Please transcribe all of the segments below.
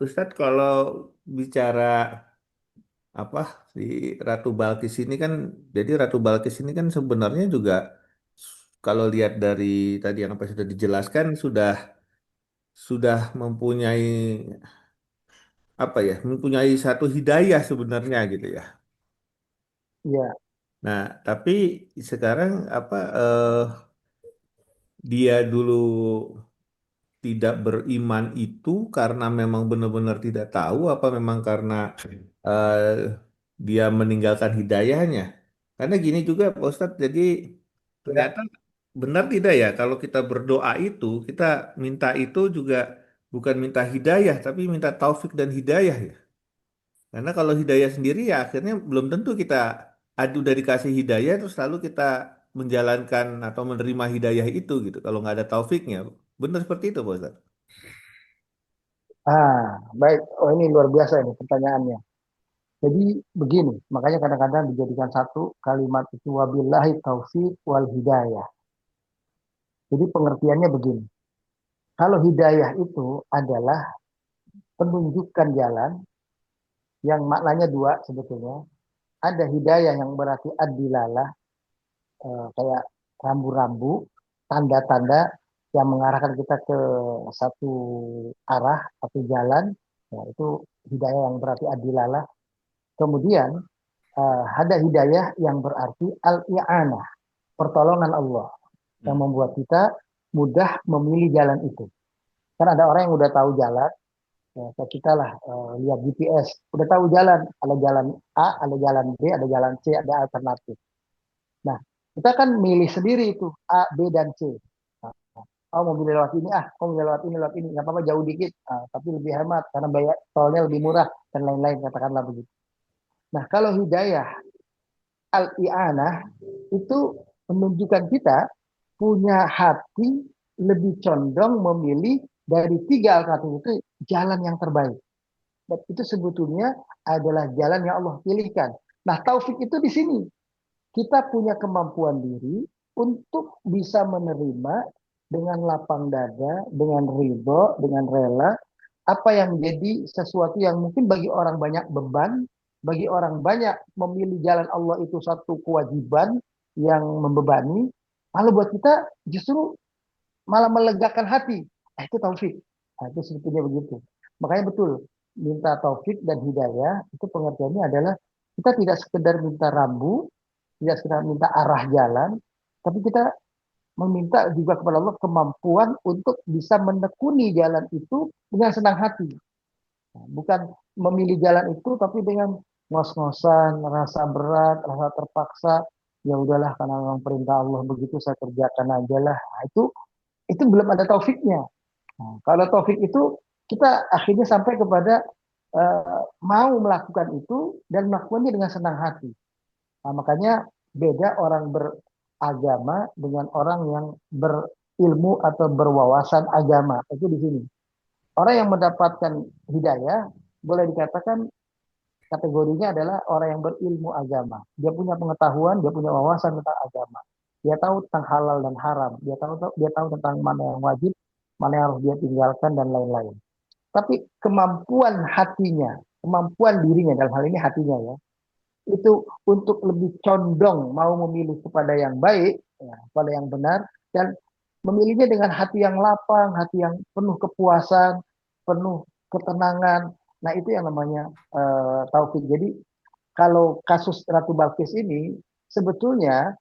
Ustadz kalau bicara apa si Ratu Balkis ini kan, jadi Ratu Balkis ini kan sebenarnya juga kalau lihat dari tadi yang apa sudah dijelaskan sudah mempunyai apa ya, mempunyai satu hidayah sebenarnya gitu ya. Ya, Nah, tapi sekarang apa dia dulu tidak beriman itu karena memang benar-benar tidak tahu apa memang karena eh, dia meninggalkan hidayahnya. Karena gini juga Pak Ustadz, jadi ya. ternyata benar tidak ya kalau kita berdoa itu kita minta itu juga bukan minta hidayah tapi minta taufik dan hidayah ya. Karena kalau hidayah sendiri ya akhirnya belum tentu kita udah dikasih hidayah terus lalu kita menjalankan atau menerima hidayah itu gitu kalau nggak ada taufiknya. Benar seperti itu Pak Ustadz. Baik. Oh, ini luar biasa ini pertanyaannya. Jadi begini, makanya kadang-kadang dijadikan satu kalimat itu wabillahi taufik wal hidayah. Jadi pengertiannya begini. Kalau hidayah itu adalah penunjukan jalan yang maknanya dua sebetulnya. Ada hidayah yang berarti adilalah, kayak rambu-rambu, tanda-tanda yang mengarahkan kita ke satu arah, satu jalan. Ya, itu hidayah yang berarti adilalah. Kemudian ada hidayah yang berarti al-i'anah, pertolongan Allah yang Hmm. membuat kita mudah memilih jalan itu. Kan ada orang yang udah tahu jalan, ya, kayak kita lah lihat GPS, udah tahu jalan, ada jalan A, ada jalan B, ada jalan C, ada alternatif. Nah, kita kan milih sendiri itu A, B, dan C. Nah, oh mau pilih lewat ini, oh mau lewat ini, nggak apa-apa jauh dikit, tapi lebih hemat karena bayar tolnya lebih murah dan lain-lain katakanlah begitu. Nah, kalau hidayah al-i'anah itu menunjukkan kita punya hati lebih condong memilih dari tiga alternatif itu jalan yang terbaik. Dan itu sebetulnya adalah jalan yang Allah pilihkan. Nah, taufik itu di sini. Kita punya kemampuan diri untuk bisa menerima dengan lapang dada, dengan ridho, dengan rela, apa yang menjadi sesuatu yang mungkin bagi orang banyak beban, bagi orang banyak memilih jalan Allah itu satu kewajiban yang membebani, lalu buat kita justru malah melegakan hati. Itu taufik. Itu sebetulnya begitu. Makanya betul, minta taufik dan hidayah itu pengertiannya adalah kita tidak sekedar minta rambu, tidak sekedar minta arah jalan, tapi kita meminta juga kepada Allah kemampuan untuk bisa menekuni jalan itu dengan senang hati. Nah, bukan memilih jalan itu tapi dengan ngos-ngosan, rasa berat, rasa terpaksa. Ya udahlah karena memang perintah Allah begitu saya kerjakan aja lah. Nah, itu belum ada taufiknya. Nah, kalau taufik itu kita akhirnya sampai kepada mau melakukan itu dan melakukannya dengan senang hati. Nah, makanya beda orang beragama dengan orang yang berilmu atau berwawasan agama. Itu di sini. Orang yang mendapatkan hidayah boleh dikatakan kategorinya adalah orang yang berilmu agama. Dia punya pengetahuan, dia punya wawasan tentang agama. Dia tahu tentang halal dan haram. Dia tahu tentang mana yang wajib, mana yang harus dia tinggalkan dan lain-lain. Tapi kemampuan hatinya, kemampuan dirinya dalam hal ini hatinya ya, itu untuk lebih condong mau memilih kepada yang baik, ya, kepada yang benar, dan memilihnya dengan hati yang lapang, hati yang penuh kepuasan, penuh ketenangan. Nah itu yang namanya taufik. Jadi kalau kasus Ratu Balkis ini sebetulnya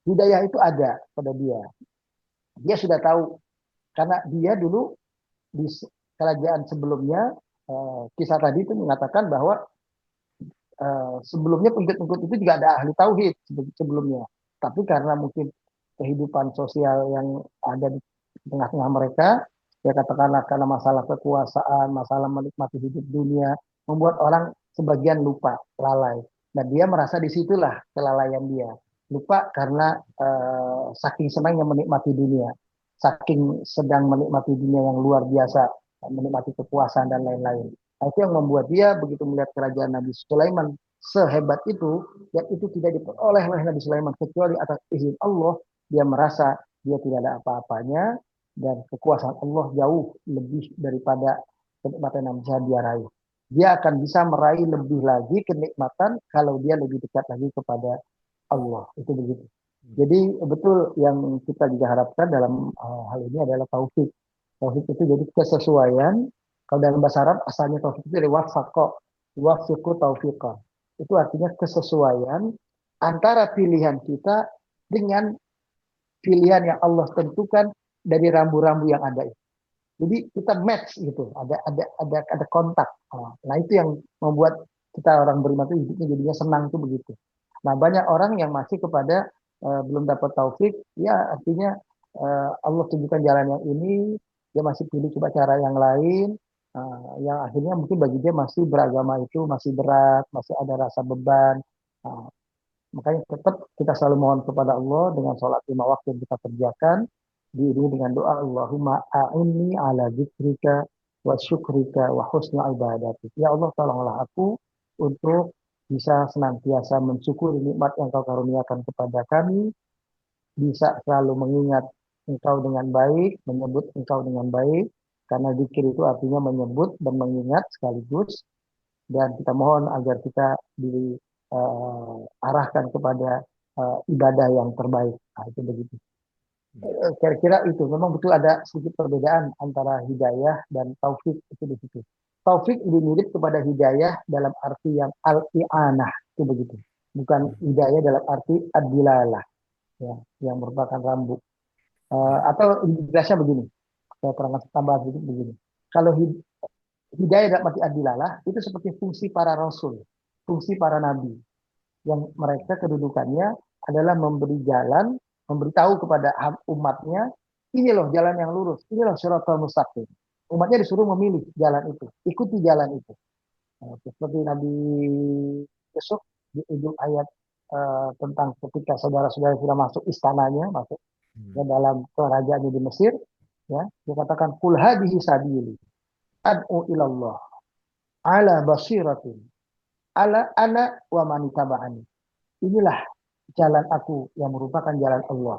hidayah itu ada pada dia. Dia sudah tahu karena dia dulu di kerajaan sebelumnya, kisah tadi itu mengatakan bahwa sebelumnya pengikut-pengikut itu juga ada ahli tauhid sebelumnya. Tapi karena mungkin kehidupan sosial yang ada di tengah-tengah mereka, ya katakanlah karena masalah kekuasaan, masalah menikmati hidup dunia, membuat orang sebagian lupa, lalai. Dan dia merasa disitulah kelalaian dia. Lupa karena saking senangnya menikmati dunia, saking sedang menikmati dunia yang luar biasa, menikmati kepuasan dan lain-lain. Nah, itu yang membuat dia begitu melihat kerajaan Nabi Sulaiman sehebat itu, dan itu tidak diperoleh oleh Nabi Sulaiman kecuali atas izin Allah, dia merasa dia tidak ada apa-apanya dan kekuasaan Allah jauh lebih daripada kenikmatan yang bisa dia raih. Dia akan bisa meraih lebih lagi kenikmatan kalau dia lebih dekat lagi kepada Allah. Itu begitu. Jadi betul yang kita juga harapkan dalam hal ini adalah taufik. Taufik itu jadi kesesuaian. Kalau dalam bahasa Arab asalnya taufik itu dari wafaqo, wafiqu taufiqah. Itu artinya kesesuaian antara pilihan kita dengan pilihan yang Allah tentukan dari rambu-rambu yang ada. Jadi kita match gitu, ada kontak. Nah itu yang membuat kita orang beriman itu hidupnya jadinya senang tuh begitu. Nah banyak orang yang masih kepada belum dapat taufik, ya artinya Allah tunjukkan jalan yang ini, dia masih pilih coba cara yang lain, yang akhirnya mungkin bagi dia masih beragama itu masih berat, masih ada rasa beban. Nah, makanya tetap kita selalu mohon kepada Allah dengan sholat 5 waktu yang kita kerjakan, diiringi dengan doa Allahumma a'inni ala dzikrika wa syukrika wa husni ibadatik. Ya Allah, tolonglah aku untuk bisa senantiasa mensyukuri nikmat yang kau karuniakan kepada kami, bisa selalu mengingat engkau dengan baik, menyebut engkau dengan baik, karena zikir itu artinya menyebut dan mengingat sekaligus, dan kita mohon agar kita diarahkan kepada ibadah yang terbaik. Nah, itu begitu. Kira-kira itu memang betul ada sedikit perbedaan antara hidayah dan taufik itu di situ. Taufik lebih mirip kepada hidayah dalam arti yang al-i'anah itu begitu. Bukan hidayah dalam arti ad-dilalah ya, yang merupakan rambu. Atau jelasnya begini, saya terangkan tambahan sedikit begini. Kalau hidayah dalam arti ad-dilalah itu seperti fungsi para rasul, fungsi para nabi yang mereka kedudukannya adalah memberi jalan, memberitahu kepada umatnya, ini loh jalan yang lurus, ini loh siratal mustaqim. Umatnya disuruh memilih jalan itu, ikuti jalan itu. Nah, seperti Nabi Yusuf di ujung ayat tentang ketika saudara-saudara sudah masuk istananya, masuk ya, dalam kerajaannya di Mesir, ya, dia katakan kul hadhihi sabili ad'u ilallah ala basiratin ala ana wa man taba'ani. Inilah jalan aku yang merupakan jalan Allah.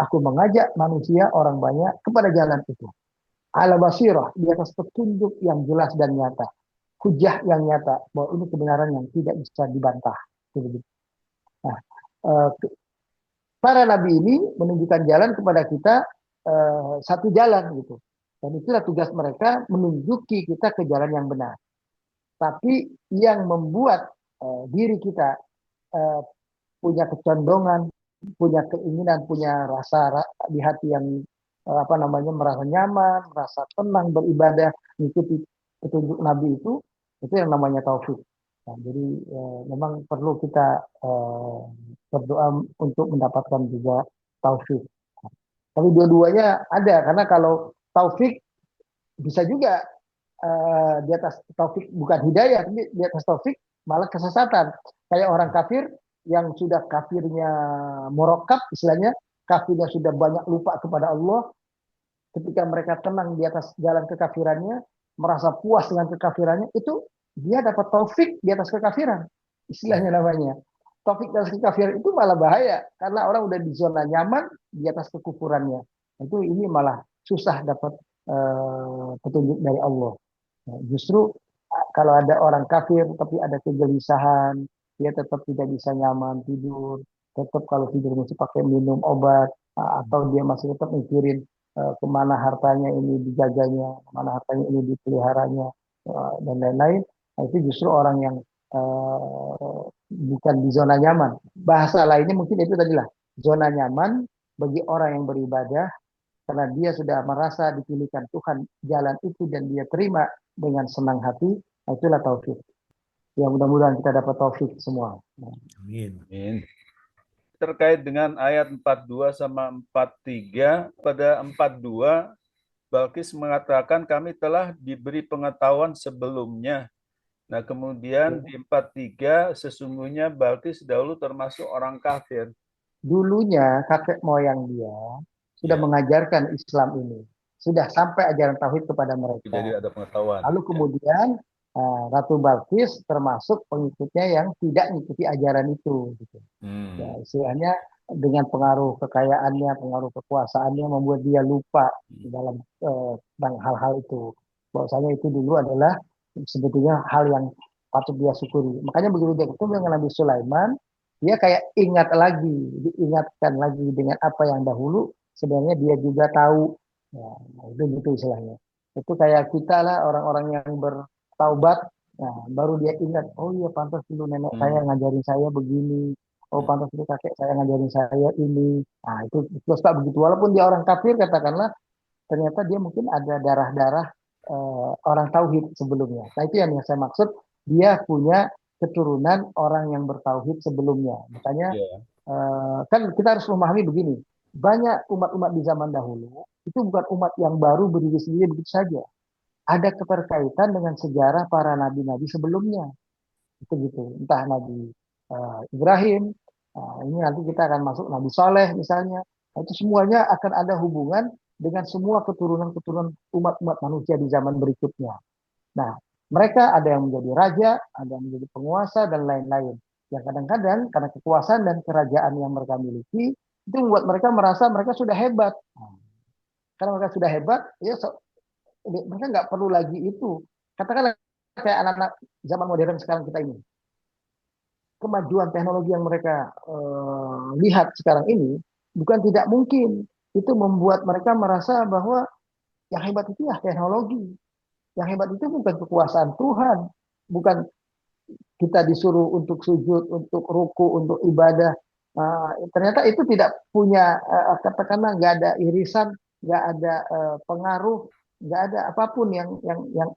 Aku mengajak manusia orang banyak kepada jalan itu. Ala basirah, di atas petunjuk yang jelas dan nyata. Hujah yang nyata bahwa ini kebenaran yang tidak bisa dibantah. Nah, eh, para nabi ini menunjukkan jalan kepada kita, satu jalan gitu. Dan itulah tugas mereka menunjuki kita ke jalan yang benar. Tapi yang membuat diri kita eh, punya kecondongan, punya keinginan, punya rasa di hati yang apa namanya merasa nyaman, merasa tenang beribadah, mengikuti petunjuk Nabi itu yang namanya taufik. Nah, jadi memang perlu kita berdoa untuk mendapatkan juga taufik. Tapi dua-duanya ada karena kalau taufik bisa juga di atas taufik bukan hidayah, tapi di atas taufik malah kesesatan. Kayak orang kafir yang sudah kafirnya morokap, istilahnya kafirnya sudah banyak lupa kepada Allah, ketika mereka tenang di atas jalan kekafirannya, merasa puas dengan kekafirannya, itu dia dapat taufik di atas kekafiran, istilahnya namanya. Taufik di atas kekafiran itu malah bahaya, karena orang udah di zona nyaman di atas kekufurannya. Itu ini malah susah dapat petunjuk dari Allah. Nah, justru kalau ada orang kafir tapi ada kegelisahan, dia tetap tidak bisa nyaman tidur, tetap kalau tidur mesti pakai minum obat, atau dia masih tetap mikirin kemana hartanya ini dijaganya, kemana hartanya ini dipeliharanya, dan lain-lain. Nah, itu justru orang yang bukan di zona nyaman. Bahasa lainnya mungkin itu tadilah zona nyaman bagi orang yang beribadah karena dia sudah merasa dipilihkan Tuhan jalan itu dan dia terima dengan senang hati. Nah, itulah taufik. Ya mudah-mudahan kita dapat taufik semua. Amin. Amin. Terkait dengan ayat 42 sama 43, pada 42 Balkis mengatakan kami telah diberi pengetahuan sebelumnya. Nah, kemudian di 43 sesungguhnya Balkis dahulu termasuk orang kafir. Dulunya kakek moyang dia sudah Ya, mengajarkan Islam ini. Sudah sampai ajaran tauhid kepada mereka. jadi ada pengetahuan. Lalu Ya. kemudian Ratu Balkis termasuk pengikutnya yang tidak mengikuti ajaran itu. Gitu. Ya, istilahnya dengan pengaruh kekayaannya, pengaruh kekuasaannya membuat dia lupa dalam tentang hal-hal itu. bahwasanya itu dulu adalah sebetulnya hal yang patut dia syukuri. Makanya begitu dia ketemu dengan Nabi Sulaiman, dia kayak ingat lagi, diingatkan lagi dengan apa yang dahulu sebenarnya dia juga tahu. Ya, itu gitu istilahnya. Itu kayak kita lah orang-orang yang bertaubat, nah, baru dia ingat, oh iya pantas dulu nenek saya ngajarin saya begini, oh pantas dulu kakek saya ngajarin saya ini. Nah itu suka begitu. Walaupun dia orang kafir katakanlah, ternyata dia mungkin ada darah-darah orang tauhid sebelumnya. Nah itu yang saya maksud, dia punya keturunan orang yang bertauhid sebelumnya. Makanya Ya. kan kita harus memahami begini, banyak umat-umat di zaman dahulu itu bukan umat yang baru berdiri sendiri begitu saja. Ada keterkaitan dengan sejarah para nabi-nabi sebelumnya. Itu gitu. Entah Nabi Ibrahim, ini nanti kita akan masuk Nabi Saleh misalnya. Nah, itu semuanya akan ada hubungan dengan semua keturunan-keturunan umat-umat manusia di zaman berikutnya. Nah, mereka ada yang menjadi raja, ada yang menjadi penguasa, dan lain-lain. Yang kadang-kadang karena kekuasaan dan kerajaan yang mereka miliki, itu membuat mereka merasa mereka sudah hebat. Nah, karena mereka sudah hebat, ya mereka nggak perlu lagi itu. Katakanlah kayak anak-anak zaman modern sekarang kita ini. Kemajuan teknologi yang mereka lihat sekarang ini, bukan tidak mungkin. Itu membuat mereka merasa bahwa yang hebat itu ya teknologi. Yang hebat itu bukan kekuasaan Tuhan, bukan kita disuruh untuk sujud, untuk ruku, untuk ibadah. Ternyata itu tidak punya katakanlah nggak ada irisan, nggak ada pengaruh, nggak ada apapun yang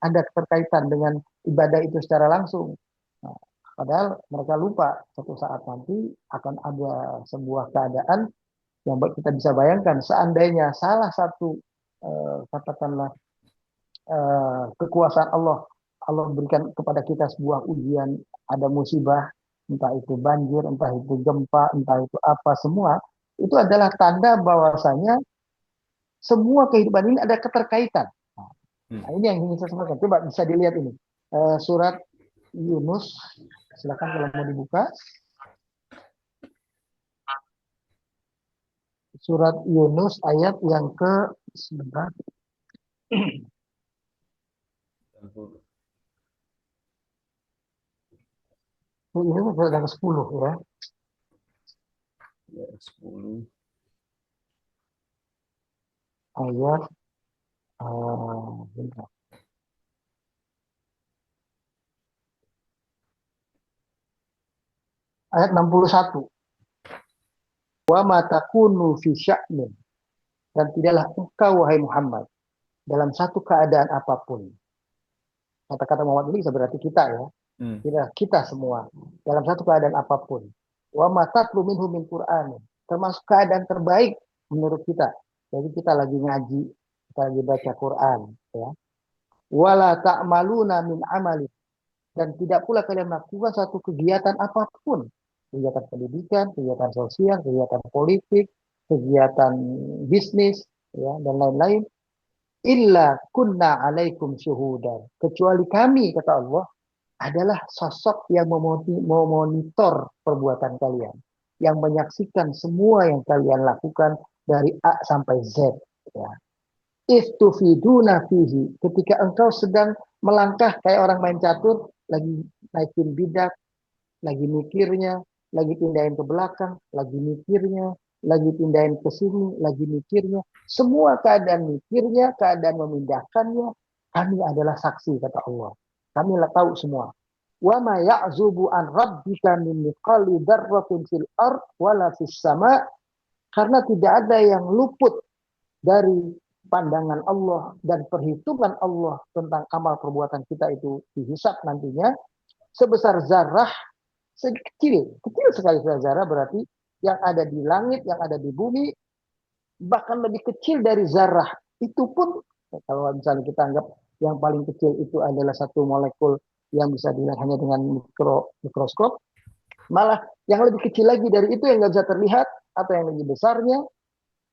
ada keterkaitan dengan ibadah itu secara langsung. Nah, padahal mereka lupa suatu saat nanti akan ada sebuah keadaan yang kita bisa bayangkan seandainya salah satu katakanlah kekuasaan Allah. Allah berikan kepada kita sebuah ujian, ada musibah, entah itu banjir, entah itu gempa, entah itu apa, semua itu adalah tanda bahwasanya semua kehidupan ini ada keterkaitan. Nah, ini yang ingin saya sampaikan. Coba bisa dilihat ini. Surat Yunus, silakan kalau mau dibuka. Surat Yunus ayat yang ke sebentar. Ini surat yang ke-10 ya. Ya, 10. Ayat ayat 61. Wa ma takunu fi sya'nin, dan tidaklah engkau wahai Muhammad dalam satu keadaan apapun. Kata-kata Muhammad ini bisa berarti kita ya. Tidak kita semua dalam satu keadaan apapun. Wa ma tatlu minhu min Qur'an, termasuk keadaan terbaik menurut kita. Jadi kita lagi ngaji, kita lagi baca Quran ya. Wala ta'maluna min amali, dan tidak pula kalian melakukan satu kegiatan apapun, kegiatan pendidikan, kegiatan sosial, kegiatan politik, kegiatan bisnis, ya, dan lain-lain, illa kunna alaikum syuhudan, kecuali kami, kata Allah, adalah sosok yang memonitor perbuatan kalian, yang menyaksikan semua yang kalian lakukan dari A sampai Z. Ya. Istufiduna fihi, ketika engkau sedang melangkah kayak orang main catur, lagi naikin bidak, lagi mikirnya, lagi pindahin ke belakang, lagi mikirnya, lagi pindahin ke sini, lagi mikirnya. Semua keadaan mikirnya, keadaan memindahkannya, kami adalah saksi, kata Allah. Kami tahu semua. Wa ma ya'zubu an rabbika min mithqali dzarratin fil ard wala fis sama', karena tidak ada yang luput dari pandangan Allah dan perhitungan Allah tentang amal perbuatan kita itu dihisab nantinya sebesar zarah, kecil sekali zarah, berarti yang ada di langit, yang ada di bumi, bahkan lebih kecil dari zarah. Itu pun kalau misalnya kita anggap yang paling kecil itu adalah satu molekul yang bisa dilihat hanya dengan mikroskop, malah yang lebih kecil lagi dari itu yang nggak bisa terlihat atau yang lebih besarnya,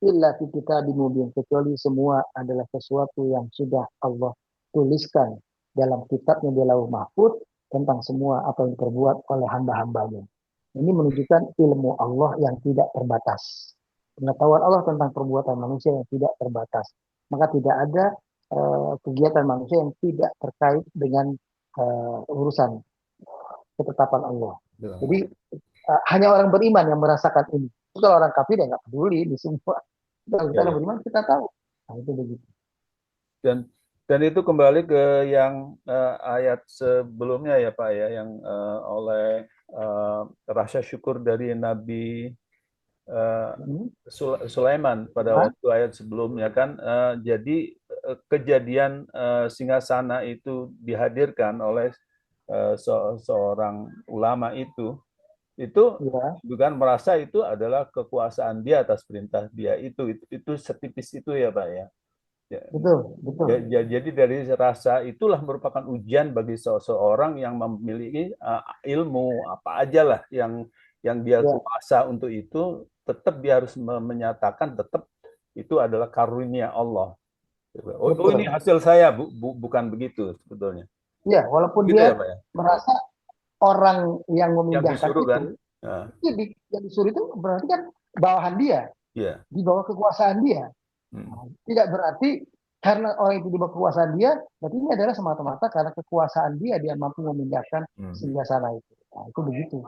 illa fi kitabim mubin, kecuali semua adalah sesuatu yang sudah Allah tuliskan dalam kitabnya di Lauh Mahfuz tentang semua apa yang diperbuat oleh hamba-hambanya. Ini menunjukkan ilmu Allah yang tidak terbatas. Pengetahuan Allah tentang perbuatan manusia yang tidak terbatas. Maka tidak ada kegiatan manusia yang tidak terkait dengan urusan ketetapan Allah. Betul. Jadi hanya orang beriman yang merasakan ini. Kalau orang kafir ya nggak peduli ini semua. Kalau kita Ya, yang ya. beriman kita tahu. Nah, itu begitu. Dan dan itu kembali ke yang ayat sebelumnya ya Pak ya, yang oleh rasa syukur dari Nabi eh, Hmm. Sulaiman pada Nah, waktu ayat sebelumnya kan. Jadi kejadian singgasana itu dihadirkan oleh seorang ulama itu ya, bukan merasa itu adalah kekuasaan dia atas perintah dia, itu setipis itu ya Pak ya. Ya, betul, betul. jadi dari rasa itulah merupakan ujian bagi seseorang yang memiliki ilmu apa aja lah yang dia Ya, kuasa untuk itu, tetap dia harus menyatakan tetap itu adalah karunia Allah. Oh, ini betul. hasil saya, bukan begitu sebetulnya. Ya, walaupun Gitu dia ya Pak ya. merasa orang yang Yang memindahkan disuruh kan? itu, Nah, yang disuruh itu berarti kan bawahan dia, iya. di bawah kekuasaan dia. Hmm. Nah, tidak berarti karena orang itu di bawah kekuasaan dia, berarti ini adalah semata-mata karena kekuasaan dia mampu memindahkan Hmm. sehingga sana itu. Nah, itu begitu.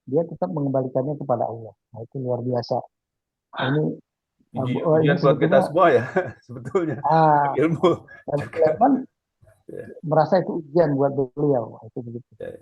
Dia tetap mengembalikannya kepada Allah. Nah, itu luar biasa. Nah, ini Ujian buat kita sebetulnya semua ya, sebetulnya. ah, Ilmu Nabi juga. Sulaiman Ya, merasa itu ujian buat beliau. Nah, itu begitu. ya.